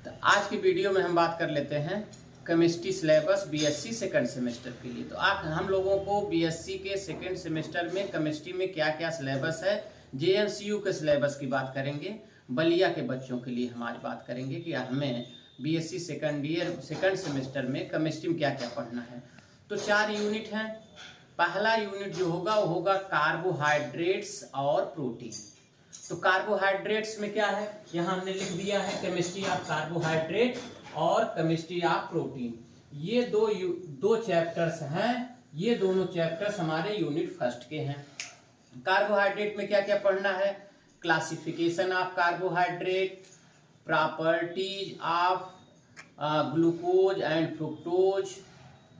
तो आज की वीडियो में हम बात कर लेते हैं chemistry syllabus BSc second semester के लिए। तो आप हम लोगों को बीएससी के सेकंड सेमेस्टर में केमिस्ट्री में क्या क्या सिलेबस है, जेएनसीयू के सिलेबस की बात करेंगे, बलिया के बच्चों के लिए हम आज बात करेंगे कि हमें बीएससी सेकंड सेमेस्टर में केमिस्ट्री में क्या क्या पढ़ना है। तो 4 यूनिट हैं। पहला यूनिट जो होगा वो होगा कार्बोहाइड्रेट्स और प्रोटीन। तो कार्बोहाइड्रेट्स में क्या है, यहाँ हमने लिख दिया है केमिस्ट्री ऑफ कार्बोहाइड्रेट और केमिस्ट्री ऑफ प्रोटीन। ये दो चैप्टर्स हैं। ये दोनों चैप्टर्स हमारे यूनिट फर्स्ट के हैं। कार्बोहाइड्रेट में क्या क्या पढ़ना है, classification of carbohydrate, properties of glucose and fructose,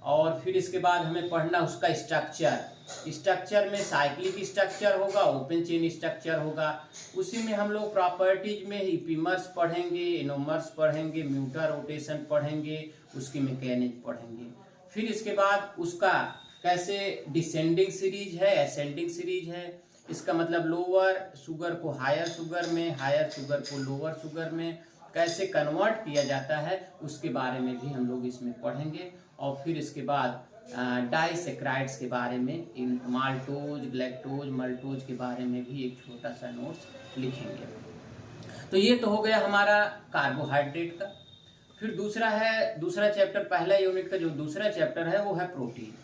और फिर इसके बाद हमें पढ़ना उसका स्ट्रक्चर में साइक्लिक स्ट्रक्चर होगा, ओपन चेन स्ट्रक्चर होगा। उसी में हम लोग प्रॉपर्टीज में इपीमर्स पढ़ेंगे, एनोमर्स पढ़ेंगे, म्यूटा रोटेशन पढ़ेंगे, उसकी मैकेनिक पढ़ेंगे। फिर इसके बाद उसका कैसे डिसेंडिंग सीरीज है, असेंडिंग सीरीज है, इसका मतलब लोअर शुगर को हायर शुगर में, हायर शुगर को लोअर शुगर में कैसे कन्वर्ट किया जाता है, उसके बारे में भी हम लोग इसमें पढ़ेंगे। और फिर इसके बाद डाइसेक्राइड्स के बारे में, इन माल्टोज, ग्लैक्टोज, मल्टोज के बारे में भी एक छोटा सा नोट्स लिखेंगे। तो ये तो हो गया हमारा कार्बोहाइड्रेट का। फिर दूसरा चैप्टर, पहला यूनिट का जो दूसरा चैप्टर है वो है प्रोटीन।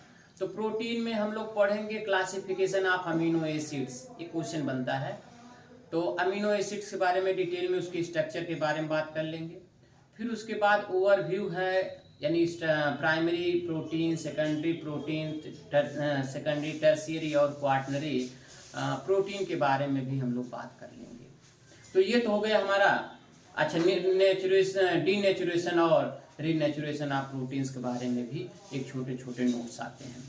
तो प्रोटीन में हम लोग पढ़ेंगे क्लासिफिकेशन ऑफ अमीनो एसिड्स। एक क्वेश्चन बनता है, तो अमीनो एसिड्स के बारे में डिटेल में उसके स्ट्रक्चर के बारे में बात कर लेंगे। फिर उसके बाद ओवरव्यू है, यानी primary protein, secondary protein, secondary, tertiary और क्वार्टनरी प्रोटीन के बारे में भी हम लोग बात कर लेंगे। तो ये तो हो गया हमारा। अच्छा, डीनेचुरेशन और रीनेचुरेशन ऑफ प्रोटीन्स के बारे में भी एक छोटे छोटे नोट्स आते हैं।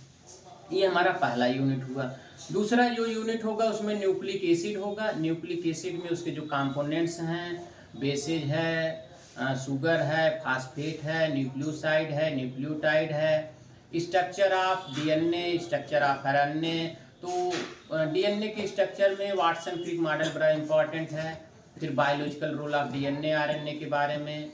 ये हमारा पहला यूनिट हुआ। दूसरा जो यूनिट होगा उसमें न्यूक्लिक एसिड होगा। न्यूक्लिक एसिड में उसके जो कंपोनेंट्स हैं, बेसेज है, शुगर है, फास्फेट है, न्यूक्लियोसाइड है, न्यूक्लियोटाइड है, structure of DNA, structure of RNA. तो डीएनए के स्ट्रक्चर में वाटसन क्रिक मॉडल बड़ा इंपॉर्टेंट है। फिर biological role of DNA RNA के बारे में,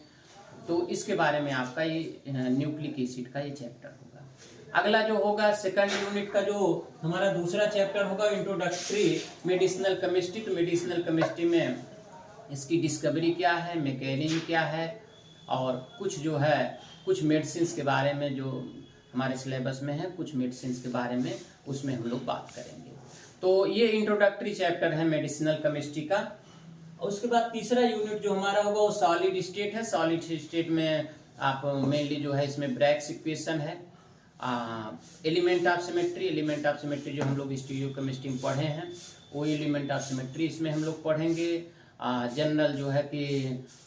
तो इसके बारे में आपका ये न्यूक्लिक एसिड का ये चैप्टर होगा। अगला जो होगा सेकंड यूनिट का जो हमारा दूसरा चैप्टर होगा, इंट्रोडक्टरी मेडिसिनल केमिस्ट्री। तो मेडिसिनल केमिस्ट्री में इसकी डिस्कवरी क्या है, मैकेनिज्म क्या है, और कुछ जो है कुछ मेडिसिन के बारे में जो हमारे सिलेबस में है, कुछ मेडिसिन के बारे में उसमें हम लोग बात करेंगे। तो ये इंट्रोडक्टरी चैप्टर है मेडिसिनल केमिस्ट्री का। उसके बाद तीसरा यूनिट जो हमारा होगा वो सॉलिड स्टेट है। सॉलिड स्टेट में आप मेनली जो है इसमें ब्रैग्स इक्वेशन है, एलिमेंट ऑफ सिमेट्री जो हम लोग स्टीरियो केमिस्ट्री में पढ़े हैं, वो एलिमेंट ऑफ सिमेट्री इसमें हम लोग पढ़ेंगे। जनरल जो है कि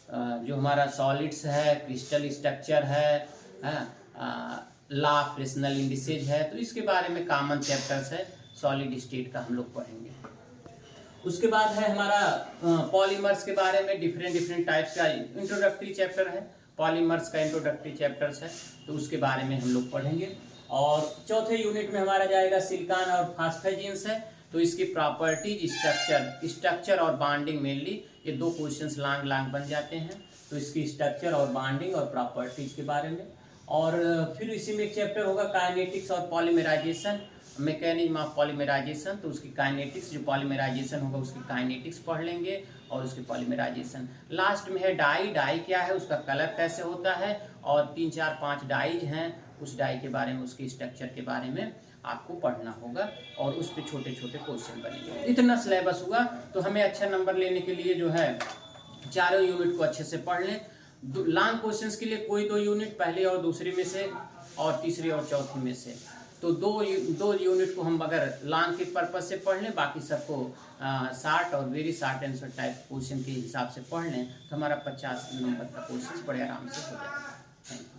जो हमारा सॉलिड्स है, क्रिस्टल स्ट्रक्चर है, लॉ ऑफ फ्रेशनल इंडिसेज है, तो इसके बारे में कॉमन चैप्टर्स है, सॉलिड स्टेट का हम लोग पढ़ेंगे। उसके बाद है हमारा पॉलीमर्स के बारे में, डिफरेंट टाइप्स का इंट्रोडक्टरी चैप्टर है, पॉलीमर्स का इंट्रोडक्टरी चैप्टर्स है, तो उसके बारे में हम लोग पढ़ेंगे। और चौथे यूनिट में हमारा जाएगा सिलिकॉन और फास्फेजिन्स है, तो इसकी प्रॉपर्टीज, स्ट्रक्चर और बॉन्डिंग, मेनली ये दो क्वेश्चंस लॉन्ग बन जाते हैं। तो इसकी स्ट्रक्चर और बॉन्डिंग और प्रॉपर्टीज के बारे में। और फिर इसी में एक चैप्टर होगा काइनेटिक्स और पॉलीमराइजेशन, मैकेनिज्म ऑफ पॉलीमराइजेशन। तो उसकी काइनेटिक्स, जो पॉलीमराइजेशन होगा उसकी काइनेटिक्स पढ़ लेंगे और उसकी पॉलीमराइजेशन। लास्ट में है डाई क्या है, उसका कलर कैसे होता है, और 3 4 5 डाइज हैं, उस डाई के बारे में, उसके स्ट्रक्चर के बारे में आपको पढ़ना होगा, और उस पर छोटे छोटे क्वेश्चन बनेंगे। इतना सिलेबस हुआ। तो हमें अच्छा नंबर लेने के लिए जो है चारों यूनिट को अच्छे से पढ़ लें। लॉन्ग क्वेश्चंस के लिए कोई 2 यूनिट, पहली और दूसरी में से, और तीसरी और चौथी में से। तो दो यूनिट को हम अगर लॉन्ग के पर्पज से पढ़ लें, बाकी सबको शार्ट और very short answer type question के हिसाब से पढ़ लें, तो हमारा 50 नंबर का क्वेश्चन बड़े आराम से हो जाएगा। Thank you.